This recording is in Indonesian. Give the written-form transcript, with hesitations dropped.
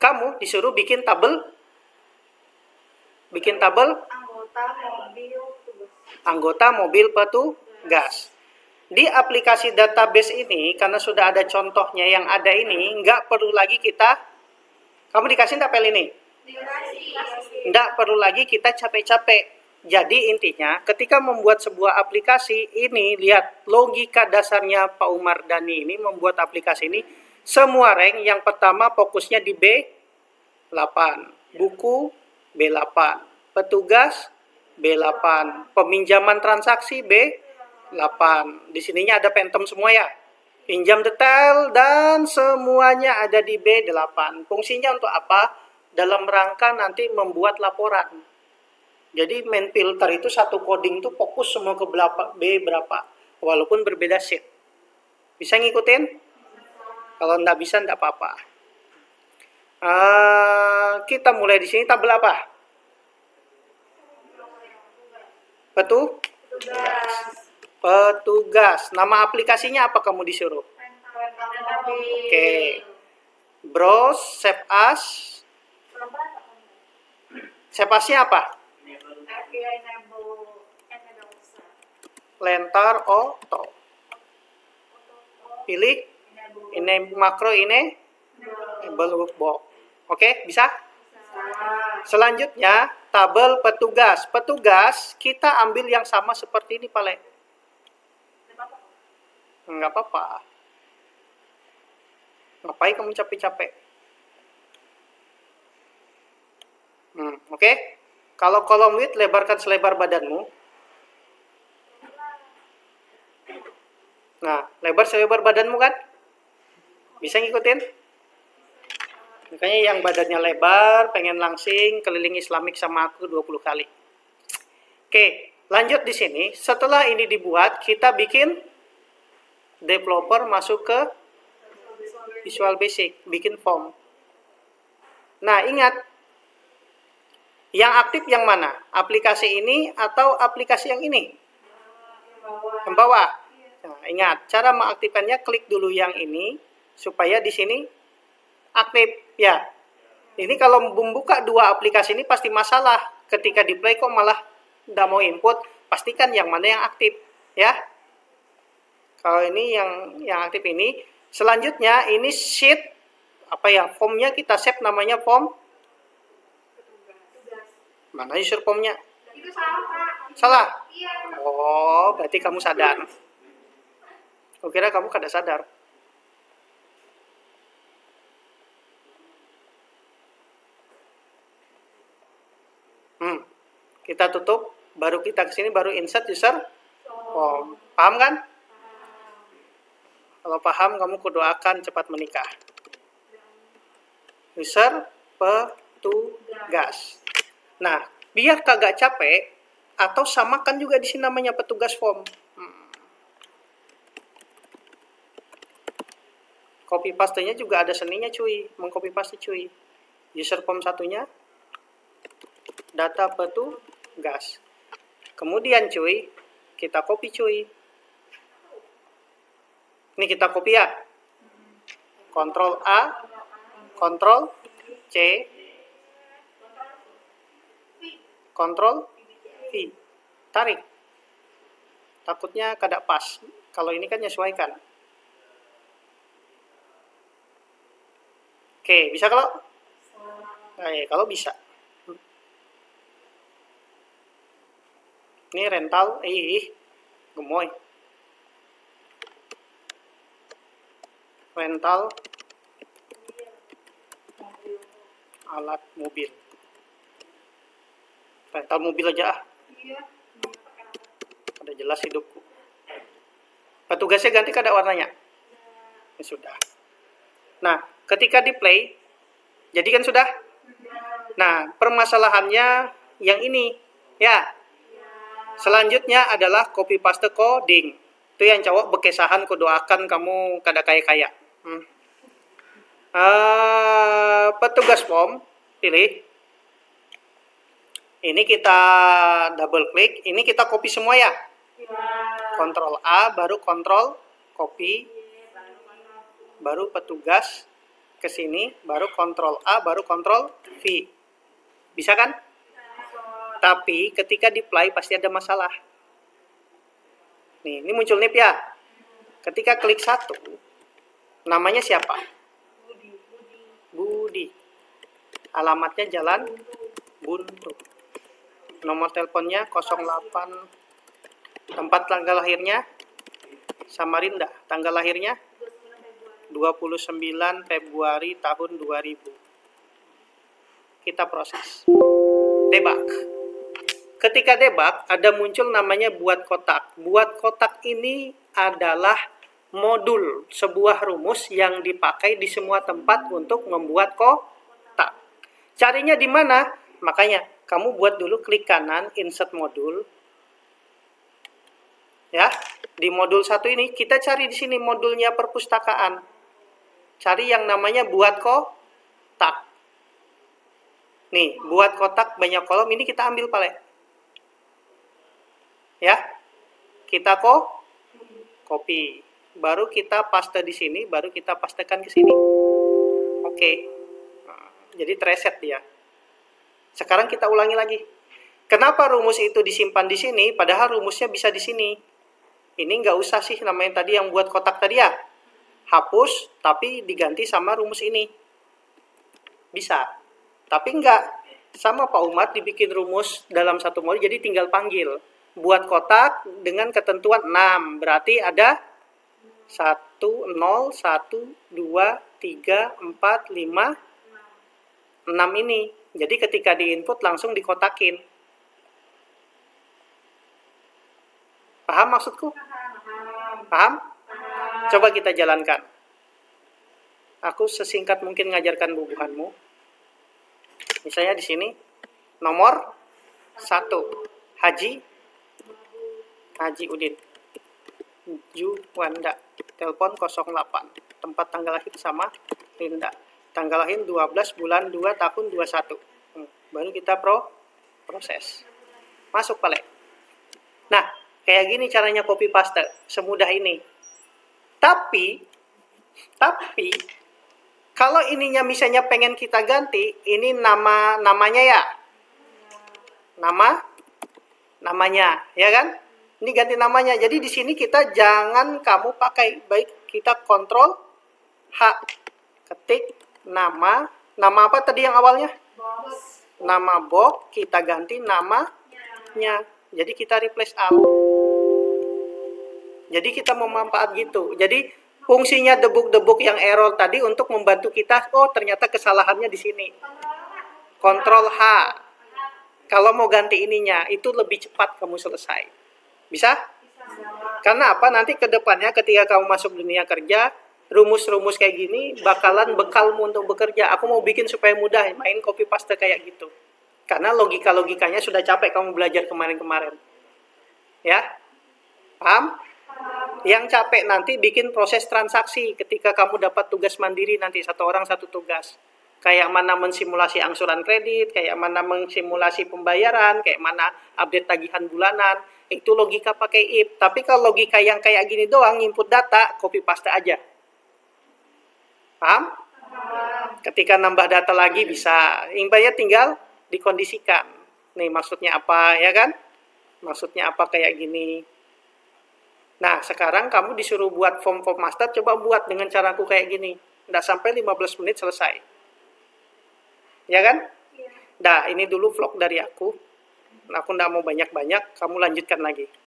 Kamu disuruh bikin tabel anggota mobil petugas. Di aplikasi database ini, karena sudah ada contohnya yang ada ini, nggak perlu lagi kamu dikasih tabel ini? Nggak perlu lagi kita capek-capek. Jadi intinya, ketika membuat sebuah aplikasi ini, lihat logika dasarnya Pak Umar Dhani ini membuat aplikasi ini, semua rank yang pertama fokusnya di B8, buku B8, petugas B8, peminjaman transaksi B8. Di sininya ada Phantom semua ya. Pinjam detail dan semuanya ada di B8. Fungsinya untuk apa? Dalam rangka nanti membuat laporan. Jadi main filter itu satu coding itu fokus semua ke B berapa. Walaupun berbeda sheet. Bisa ngikutin? Kalau nggak bisa nggak apa-apa. Kita mulai di sini tabel apa? Petugas. Nama aplikasinya apa kamu disuruh? Oke. Browse, save as. Save as-nya apa? Lentar auto. Pilih ini makro ini enable workbox. Oke, bisa? Selanjutnya tabel petugas. Petugas kita ambil yang sama seperti ini, Pale. Enggak apa-apa. Ngapain kamu capek-capek? Oke. Kalau kolom width lebarkan selebar badanmu. Nah, lebar selebar badanmu kan? Bisa ngikutin? Makanya yang badannya lebar, pengen langsing, keliling Islamik sama aku 20 kali. Oke, lanjut di sini. Setelah ini dibuat, kita bikin developer masuk ke Visual Basic, bikin form. Nah, ingat, yang aktif yang mana? Aplikasi ini atau aplikasi yang ini? Yang bawah. Nah, ingat, cara mengaktifkannya klik dulu yang ini supaya di sini aktif ya. Ini kalau membuka dua aplikasi ini pasti masalah. Ketika di play kok malah tidak mau input, pastikan yang mana yang aktif ya. Kalau ini yang aktif ini. Selanjutnya ini sheet apa ya? Formnya kita save namanya form. Mana user formnya? Itu salah, Pak. Salah? Iya. Oh, berarti kamu sadar. Kukira kamu kada sadar. Kita tutup, baru kita ke sini, baru insert user form. Paham kan? Kalau paham, kamu kudoakan cepat menikah. User petugas. Nah, biar kagak capek, atau samakan juga di sini namanya petugas form. Copy paste-nya juga ada seninya cuy, mengcopy paste cuy. User form satunya, data petugas. Kemudian cuy, kita copy cuy. Ini kita copy ya. Ctrl A, Ctrl C, Ctrl V. Tarik. Takutnya kada pas. Kalau ini kan nyesuaikan. Oke, bisa kalau? Kalau bisa. Ini rental, gemoy. Rental alat mobil. Rental mobil aja Ada jelas hidupku. Petugasnya ganti kada warnanya? Ya, sudah. Nah, ketika di play, jadi kan sudah? Nah, permasalahannya yang ini, ya. Selanjutnya adalah copy paste coding. Itu yang cowok bekesahan kudoakan kamu kada kaya-kaya. Petugas form, pilih. Ini kita double klik, ini kita copy semua ya. Ctrl A, baru Ctrl copy, baru petugas ke sini, baru kontrol A, baru kontrol V. Bisa kan? Tapi ketika di play pasti ada masalah. Nih, ini muncul NIP ya. Ketika klik 1, namanya siapa? Budi. Alamatnya Jalan Buntu. Nomor teleponnya 08. Tempat tanggal lahirnya Samarinda. Tanggal lahirnya 29 Februari tahun 2000. Kita proses. Debug. Ketika debug, ada muncul namanya buat kotak. Buat kotak ini adalah modul sebuah rumus yang dipakai di semua tempat untuk membuat kotak. Carinya di mana? Makanya kamu buat dulu klik kanan, insert modul. Ya, di modul 1 ini kita cari di sini modulnya perpustakaan. Cari yang namanya buat kotak. Nih, buat kotak banyak kolom ini kita ambil pale. Ya. Kita copy. Baru kita paste di sini, baru kita pastekan ke sini. Oke. Nah, jadi reset dia. Sekarang kita ulangi lagi. Kenapa rumus itu disimpan di sini padahal rumusnya bisa di sini? Ini nggak usah sih namanya tadi yang buat kotak tadi ya. Hapus tapi diganti sama rumus ini. Bisa. Tapi enggak, sama Pak Umar dibikin rumus dalam satu modul, jadi tinggal panggil. Buat kotak dengan ketentuan 6, berarti ada 1, 0, 1, 2, 3, 4, 5, 6 ini. Jadi ketika diinput langsung dikotakin. Paham maksudku? Paham? Coba kita jalankan. Aku sesingkat mungkin ngajarkan bubuhanmu. Misalnya di sini nomor 1 Haji Udin Juwanda, telepon 08, tempat tanggal lahir sama Linda, tanggal lahir 12 bulan 2 tahun 21. Baru kita proses. Masuk pale. Nah, kayak gini caranya copy paste, semudah ini. Tapi kalau ininya misalnya pengen kita ganti, ini namanya ya. Namanya, ya kan? Ini ganti namanya. Jadi di sini kita jangan kamu pakai, baik kita kontrol H. Ketik nama apa tadi yang awalnya? Nama box, kita ganti namanya. Jadi kita replace all. Jadi kita memanfaat gitu. Jadi fungsinya debug yang error tadi untuk membantu kita, oh ternyata kesalahannya di sini. Kontrol H. Kalau mau ganti ininya, itu lebih cepat kamu selesai. Bisa? Karena apa? Nanti ke depannya ketika kamu masuk dunia kerja, rumus-rumus kayak gini bakalan bekalmu untuk bekerja. Aku mau bikin supaya mudah, main copy paste kayak gitu. Karena logikanya sudah capek kamu belajar kemarin-kemarin. Ya? Paham? Yang capek nanti bikin proses transaksi ketika kamu dapat tugas mandiri nanti satu orang satu tugas. Kayak mana mensimulasi angsuran kredit, kayak mana mensimulasi pembayaran, kayak mana update tagihan bulanan. Itu logika pakai if. Tapi kalau logika yang kayak gini doang, input data, copy paste aja. Paham? Ketika nambah data lagi bisa. Intinya tinggal dikondisikan. Nih maksudnya apa, ya kan? Maksudnya apa kayak gini. Nah, sekarang kamu disuruh buat form master, coba buat dengan caraku kayak gini. Nggak sampai 15 menit selesai. Ya kan? Nah, ini dulu vlog dari aku. Aku nggak mau banyak-banyak, kamu lanjutkan lagi.